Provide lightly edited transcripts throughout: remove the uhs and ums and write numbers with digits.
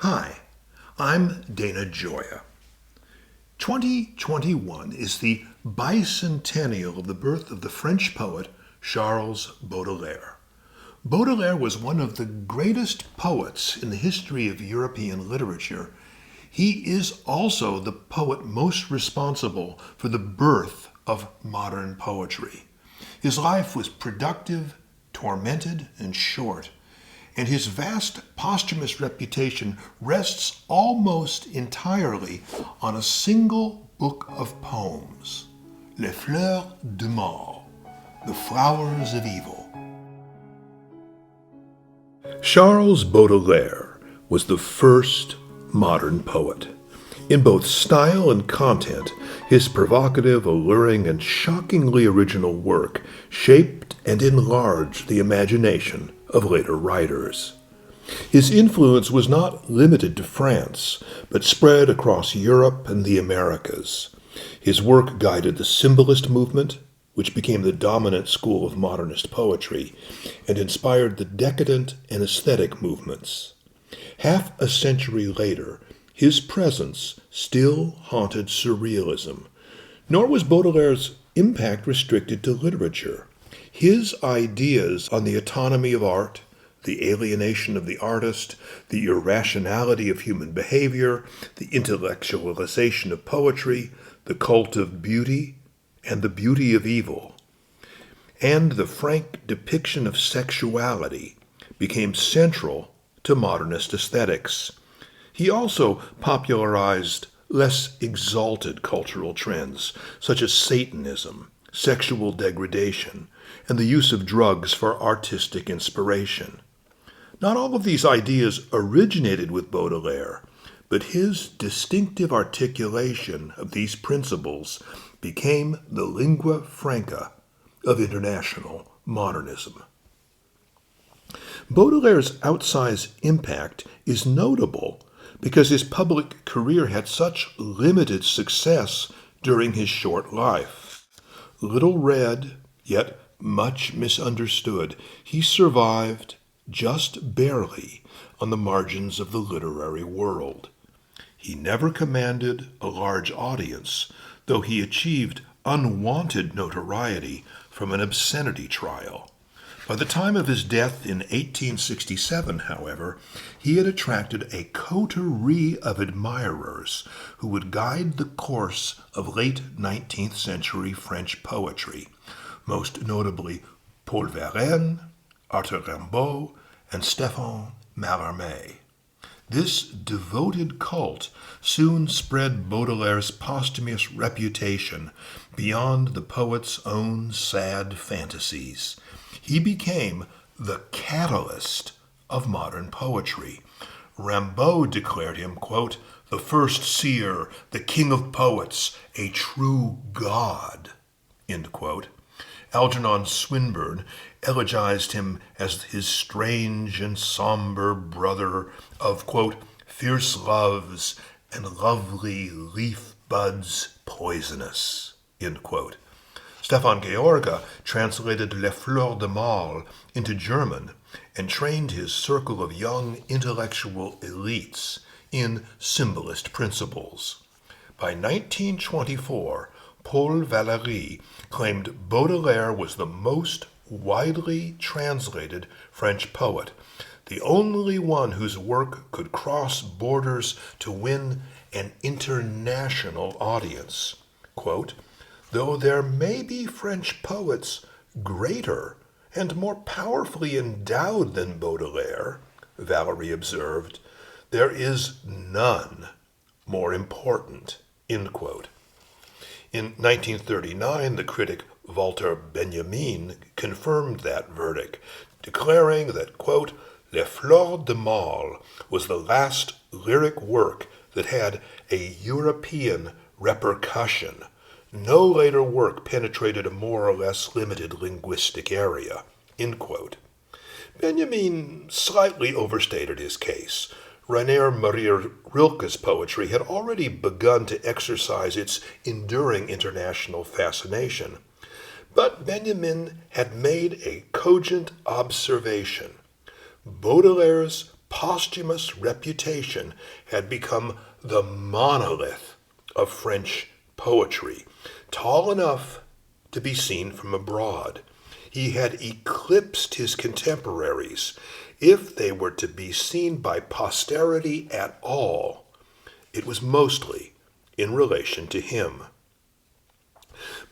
Hi, I'm Dana Gioia. 2021 is the bicentennial of the birth of the French poet Charles Baudelaire. Baudelaire was one of the greatest poets in the history of European literature. He is also the poet most responsible for the birth of modern poetry. His life was productive, tormented, and short, and his vast posthumous reputation rests almost entirely on a single book of poems, Les Fleurs du Mal, The Flowers of Evil. Charles Baudelaire was the first modern poet. In both style and content, his provocative, alluring, and shockingly original work shaped and enlarged the imagination of later writers. His influence was not limited to France, but spread across Europe and the Americas. His work guided the symbolist movement, which became the dominant school of modernist poetry, and inspired the decadent and aesthetic movements. Half a century later, his presence still haunted surrealism. Nor was Baudelaire's impact restricted to literature. His ideas on the autonomy of art, the alienation of the artist, the irrationality of human behavior, the intellectualization of poetry, the cult of beauty, and the beauty of evil, and the frank depiction of sexuality became central to modernist aesthetics. He also popularized less exalted cultural trends, such as Satanism, sexual degradation, and the use of drugs for artistic inspiration. Not all of these ideas originated with Baudelaire, but his distinctive articulation of these principles became the lingua franca of international modernism. Baudelaire's outsized impact is notable because his public career had such limited success during his short life. Little read, yet much misunderstood, he survived just barely on the margins of the literary world. He never commanded a large audience, though he achieved unwanted notoriety from an obscenity trial. By the time of his death in 1867, however, he had attracted a coterie of admirers who would guide the course of late 19th century French poetry, most notably Paul Verlaine, Arthur Rimbaud, and Stéphane Mallarmé. This devoted cult soon spread Baudelaire's posthumous reputation beyond the poet's own sad fantasies. He became the catalyst of modern poetry. Rimbaud declared him, quote, the first seer, the king of poets, a true god, end quote. Algernon Swinburne elegized him as his strange and somber brother of, quote, fierce loves and lovely leaf buds poisonous, end quote. Stefan George translated Les Fleurs du Mal into German and trained his circle of young intellectual elites in symbolist principles. By 1924, Paul Valéry claimed Baudelaire was the most widely translated French poet, the only one whose work could cross borders to win an international audience. Quote, though there may be French poets greater and more powerfully endowed than Baudelaire, Valéry observed, there is none more important, end quote. In 1939, the critic Walter Benjamin confirmed that verdict, declaring that, quote, Les Fleurs du Mal was the last lyric work that had a European repercussion. No later work penetrated a more or less limited linguistic area, end quote. Benjamin slightly overstated his case. Rainer Maria Rilke's poetry had already begun to exercise its enduring international fascination. But Benjamin had made a cogent observation. Baudelaire's posthumous reputation had become the monolith of French poetry, tall enough to be seen from abroad. He had eclipsed his contemporaries. If they were to be seen by posterity at all, it was mostly in relation to him.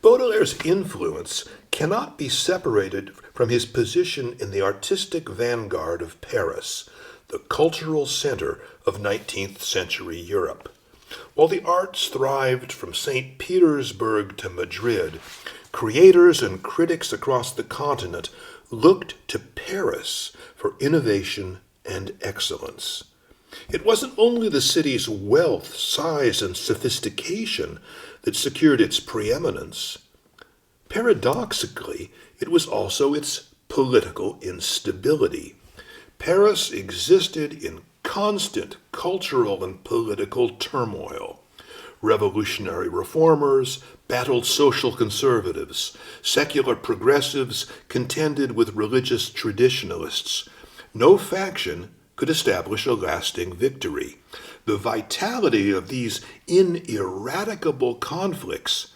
Baudelaire's influence cannot be separated from his position in the artistic vanguard of Paris, the cultural center of 19th century Europe. While the arts thrived from St. Petersburg to Madrid, creators and critics across the continent looked to Paris for innovation and excellence. It wasn't only the city's wealth, size, and sophistication that secured its preeminence. Paradoxically, it was also its political instability. Paris existed in constant cultural and political turmoil. Revolutionary reformers battled social conservatives. Secular progressives contended with religious traditionalists. No faction could establish a lasting victory. The vitality of these ineradicable conflicts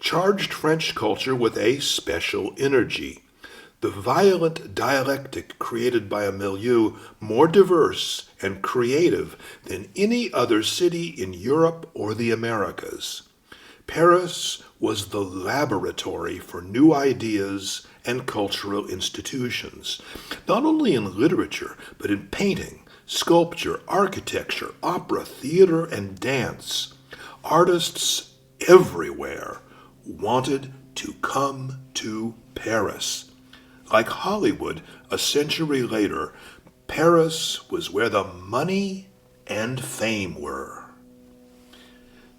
charged French culture with a special energy. The violent dialectic created by a milieu more diverse and creative than any other city in Europe or the Americas. Paris was the laboratory for new ideas and cultural institutions, not only in literature, but in painting, sculpture, architecture, opera, theater, and dance. Artists everywhere wanted to come to Paris. Like Hollywood a century later, Paris was where the money and fame were.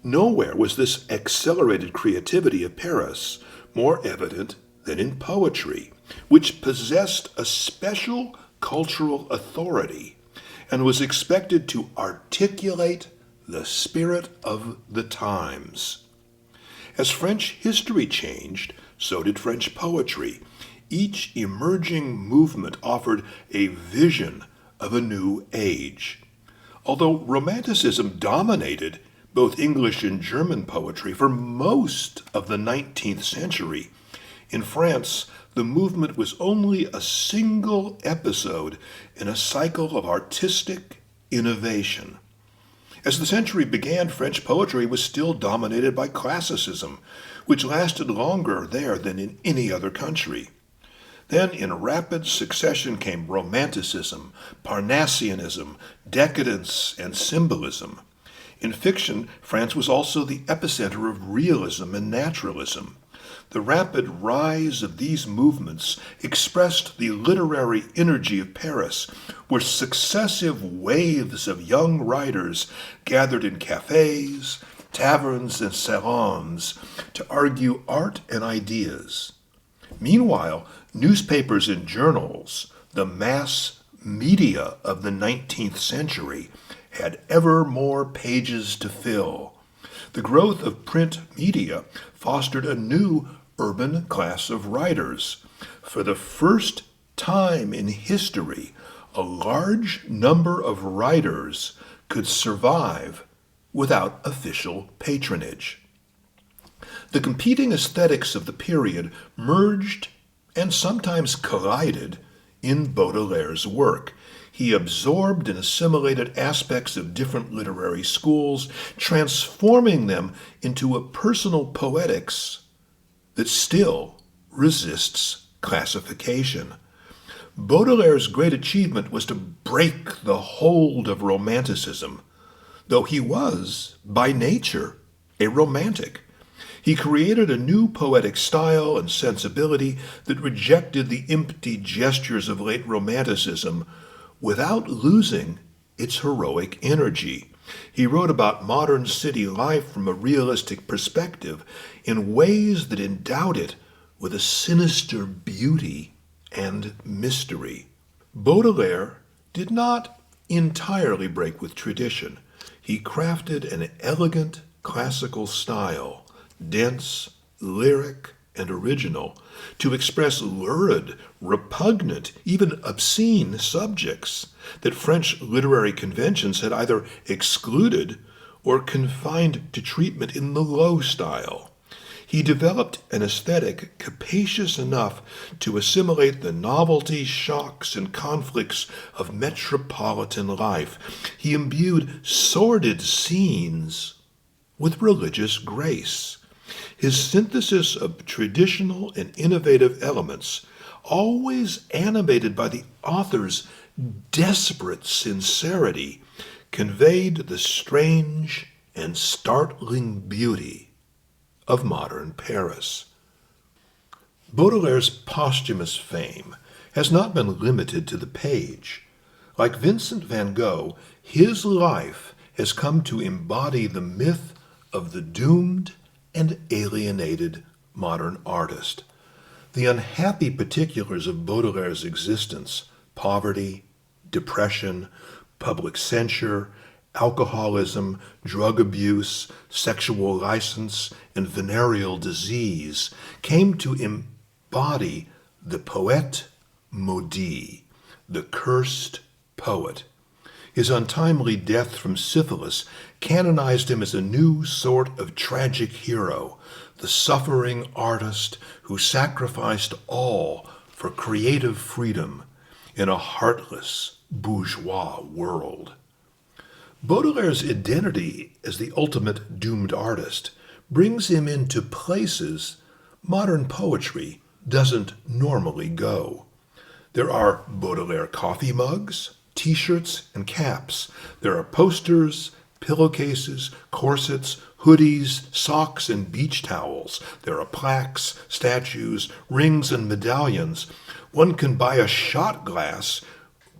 Nowhere was this accelerated creativity of Paris more evident than in poetry, which possessed a special cultural authority and was expected to articulate the spirit of the times. As French history changed, so did French poetry. Each emerging movement offered a vision of a new age. Although Romanticism dominated both English and German poetry for most of the 19th century, in France, the movement was only a single episode in a cycle of artistic innovation. As the century began, French poetry was still dominated by classicism, which lasted longer there than in any other country. Then, in rapid succession, came Romanticism, Parnassianism, decadence, and symbolism. In fiction, France was also the epicenter of realism and naturalism. The rapid rise of these movements expressed the literary energy of Paris, where successive waves of young writers gathered in cafes, taverns, and salons to argue art and ideas. Meanwhile, newspapers and journals, the mass media of the 19th century, had ever more pages to fill. The growth of print media fostered a new urban class of writers. For the first time in history, a large number of writers could survive without official patronage. The competing aesthetics of the period merged and sometimes collided in Baudelaire's work. He absorbed and assimilated aspects of different literary schools, transforming them into a personal poetics that still resists classification. Baudelaire's great achievement was to break the hold of Romanticism, though he was, by nature, a romantic. He created a new poetic style and sensibility that rejected the empty gestures of late Romanticism without losing its heroic energy. He wrote about modern city life from a realistic perspective in ways that endowed it with a sinister beauty and mystery. Baudelaire did not entirely break with tradition. He crafted an elegant classical style, dense, lyric, and original, to express lurid, repugnant, even obscene subjects that French literary conventions had either excluded or confined to treatment in the low style. He developed an aesthetic capacious enough to assimilate the novelty, shocks, and conflicts of metropolitan life. He imbued sordid scenes with religious grace. His synthesis of traditional and innovative elements, always animated by the author's desperate sincerity, conveyed the strange and startling beauty of modern Paris. Baudelaire's posthumous fame has not been limited to the page. Like Vincent van Gogh, his life has come to embody the myth of the doomed and alienated modern artist. The unhappy particulars of Baudelaire's existence, poverty, depression, public censure, alcoholism, drug abuse, sexual license, and venereal disease, came to embody the poète maudit, the cursed poet. His untimely death from syphilis canonized him as a new sort of tragic hero, the suffering artist who sacrificed all for creative freedom in a heartless, bourgeois world. Baudelaire's identity as the ultimate doomed artist brings him into places modern poetry doesn't normally go. There are Baudelaire coffee mugs, T-shirts, and caps. There are posters, pillowcases, corsets, hoodies, socks, and beach towels. There are plaques, statues, rings, and medallions. One can buy a shot glass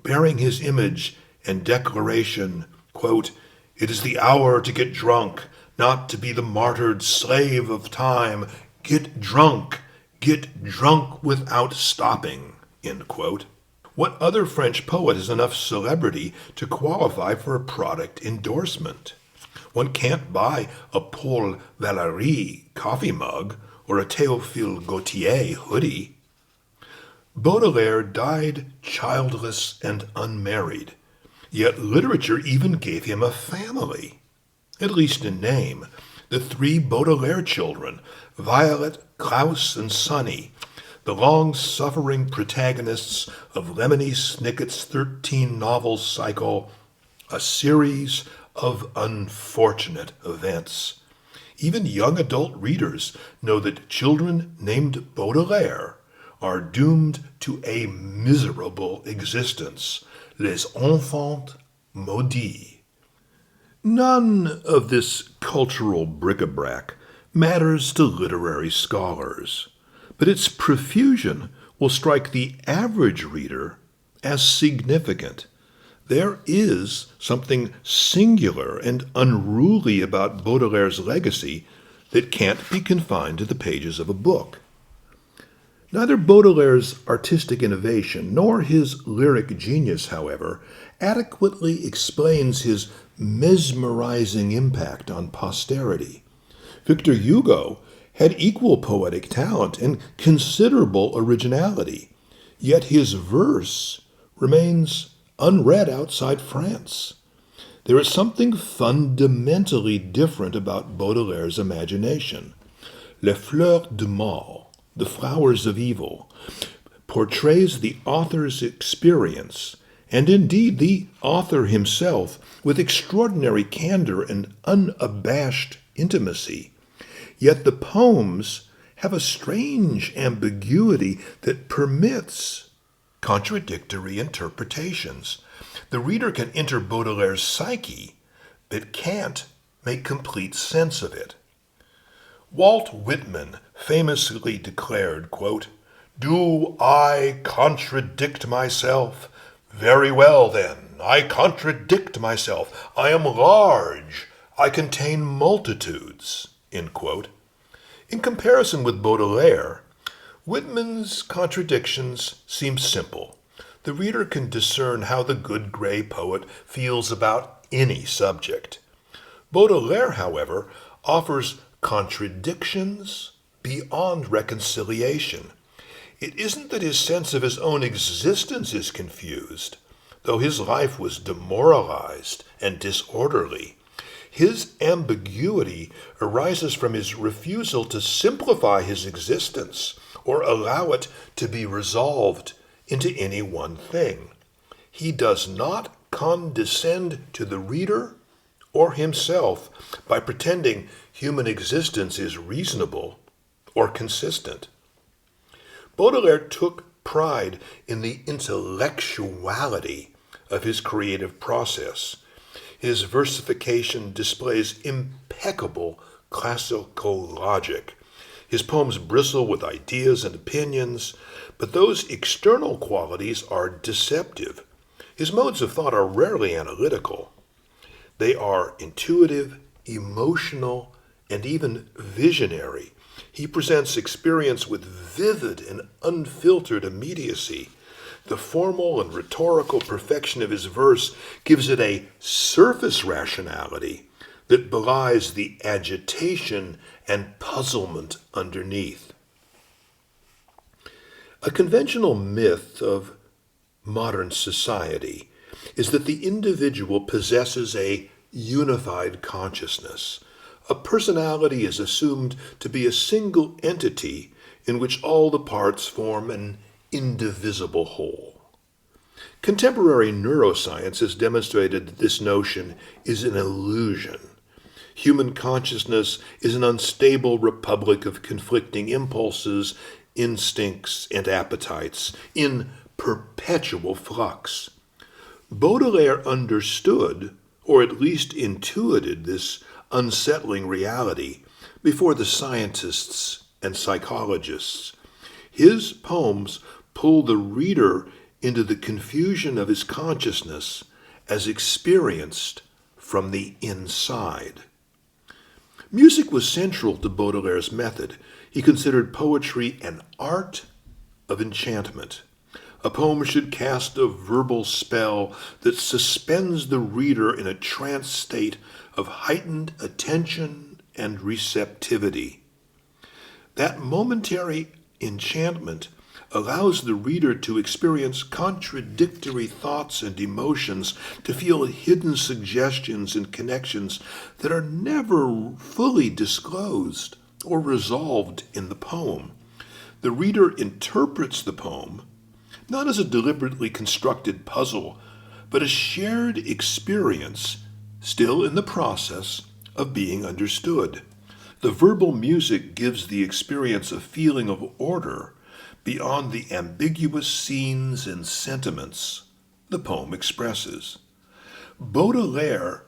bearing his image and declaration, quote, "It is the hour to get drunk, not to be the martyred slave of time. Get drunk without stopping," end quote. What other French poet has enough celebrity to qualify for a product endorsement? One can't buy a Paul Valéry coffee mug or a Théophile Gautier hoodie. Baudelaire died childless and unmarried, yet literature even gave him a family, at least in name. The three Baudelaire children, Violet, Klaus, and Sonny, the long-suffering protagonists of Lemony Snicket's 13-novel cycle, a series of unfortunate events. Even young adult readers know that children named Baudelaire are doomed to a miserable existence, les enfants maudits. None of this cultural bric-a-brac matters to literary scholars, but its profusion will strike the average reader as significant. There is something singular and unruly about Baudelaire's legacy that can't be confined to the pages of a book. Neither Baudelaire's artistic innovation nor his lyric genius, however, adequately explains his mesmerizing impact on posterity. Victor Hugo had equal poetic talent and considerable originality, yet his verse remains unread outside France. There is something fundamentally different about Baudelaire's imagination. Les Fleurs du Mal, The Flowers of Evil, portrays the author's experience, and indeed the author himself, with extraordinary candor and unabashed intimacy. Yet the poems have a strange ambiguity that permits contradictory interpretations. The reader can enter Baudelaire's psyche, but can't make complete sense of it. Walt Whitman famously declared, quote, "Do I contradict myself? Very well, then, I contradict myself. I am large. I contain multitudes," end quote. In comparison with Baudelaire, Whitman's contradictions seem simple. The reader can discern how the good gray poet feels about any subject. Baudelaire, however, offers contradictions beyond reconciliation. It isn't that his sense of his own existence is confused, though his life was demoralized and disorderly. His ambiguity arises from his refusal to simplify his existence or allow it to be resolved into any one thing. He does not condescend to the reader or himself by pretending human existence is reasonable or consistent. Baudelaire took pride in the intellectuality of his creative process. His versification displays impeccable classical logic. His poems bristle with ideas and opinions, but those external qualities are deceptive. His modes of thought are rarely analytical. They are intuitive, emotional, and even visionary. He presents experience with vivid and unfiltered immediacy. The formal and rhetorical perfection of his verse gives it a surface rationality that belies the agitation and puzzlement underneath. A conventional myth of modern society is that the individual possesses a unified consciousness. A personality is assumed to be a single entity in which all the parts form an indivisible whole. Contemporary neuroscience has demonstrated that this notion is an illusion. Human consciousness is an unstable republic of conflicting impulses, instincts, and appetites in perpetual flux. Baudelaire understood, or at least intuited, this unsettling reality before the scientists and psychologists. His poems pull the reader into the confusion of his consciousness as experienced from the inside. Music was central to Baudelaire's method. He considered poetry an art of enchantment. A poem should cast a verbal spell that suspends the reader in a trance state of heightened attention and receptivity. That momentary enchantment allows the reader to experience contradictory thoughts and emotions, to feel hidden suggestions and connections that are never fully disclosed or resolved in the poem. The reader interprets the poem not as a deliberately constructed puzzle, but a shared experience still in the process of being understood. The verbal music gives the experience a feeling of order beyond the ambiguous scenes and sentiments the poem expresses. Baudelaire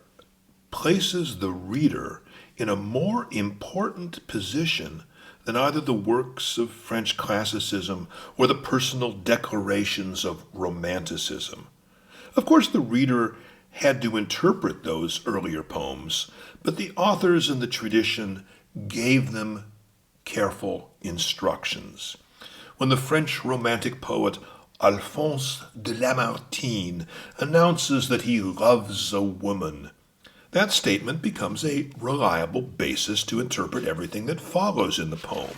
places the reader in a more important position than either the works of French classicism or the personal declarations of Romanticism. Of course, the reader had to interpret those earlier poems, but the authors in the tradition gave them careful instructions. When the French Romantic poet Alphonse de Lamartine announces that he loves a woman, that statement becomes a reliable basis to interpret everything that follows in the poem,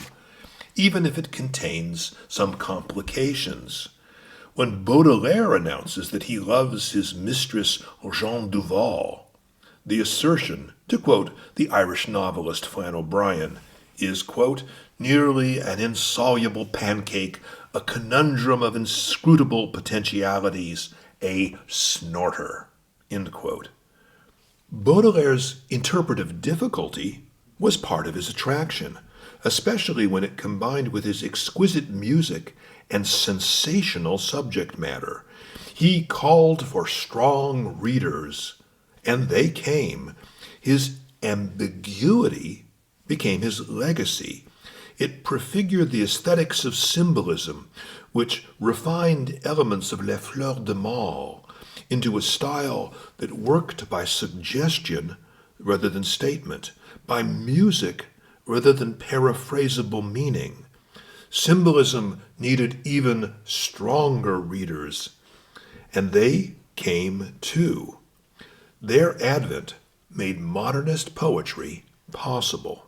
even if it contains some complications. When Baudelaire announces that he loves his mistress Jeanne Duval, the assertion, to quote the Irish novelist Flann O'Brien, is, quote, nearly an insoluble pancake, a conundrum of inscrutable potentialities, a snorter, end quote. Baudelaire's interpretive difficulty was part of his attraction, especially when it combined with his exquisite music and sensational subject matter. He called for strong readers, and they came. His ambiguity became his legacy. It prefigured the aesthetics of symbolism, which refined elements of Les Fleurs de Mal into a style that worked by suggestion rather than statement, by music rather than paraphrasable meaning. Symbolism needed even stronger readers, and they came too. Their advent made modernist poetry possible.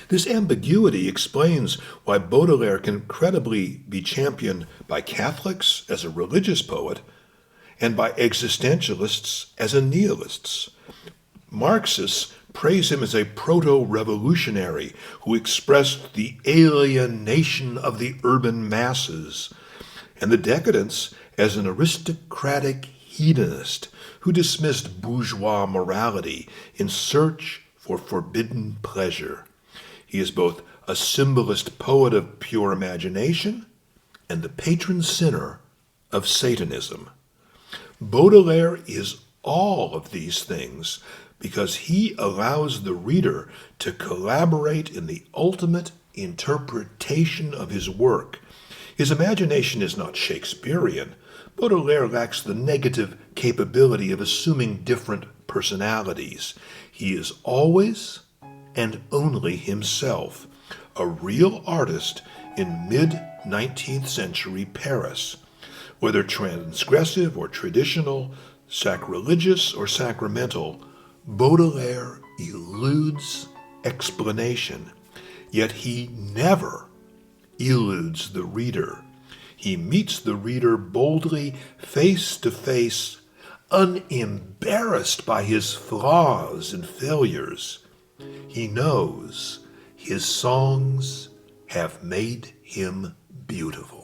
This ambiguity explains why Baudelaire can credibly be championed by Catholics as a religious poet and by existentialists as a nihilist. Marxists praise him as a proto-revolutionary who expressed the alienation of the urban masses, and the decadents as an aristocratic hedonist who dismissed bourgeois morality in search for forbidden pleasure. He is both a symbolist poet of pure imagination and the patron sinner of Satanism. Baudelaire is all of these things because he allows the reader to collaborate in the ultimate interpretation of his work. His imagination is not Shakespearean. Baudelaire lacks the negative capability of assuming different personalities. He is always and only himself, a real artist in mid-19th century Paris. Whether transgressive or traditional, sacrilegious or sacramental, Baudelaire eludes explanation, yet he never eludes the reader. He meets the reader boldly, face to face, unembarrassed by his flaws and failures. He knows his songs have made him beautiful.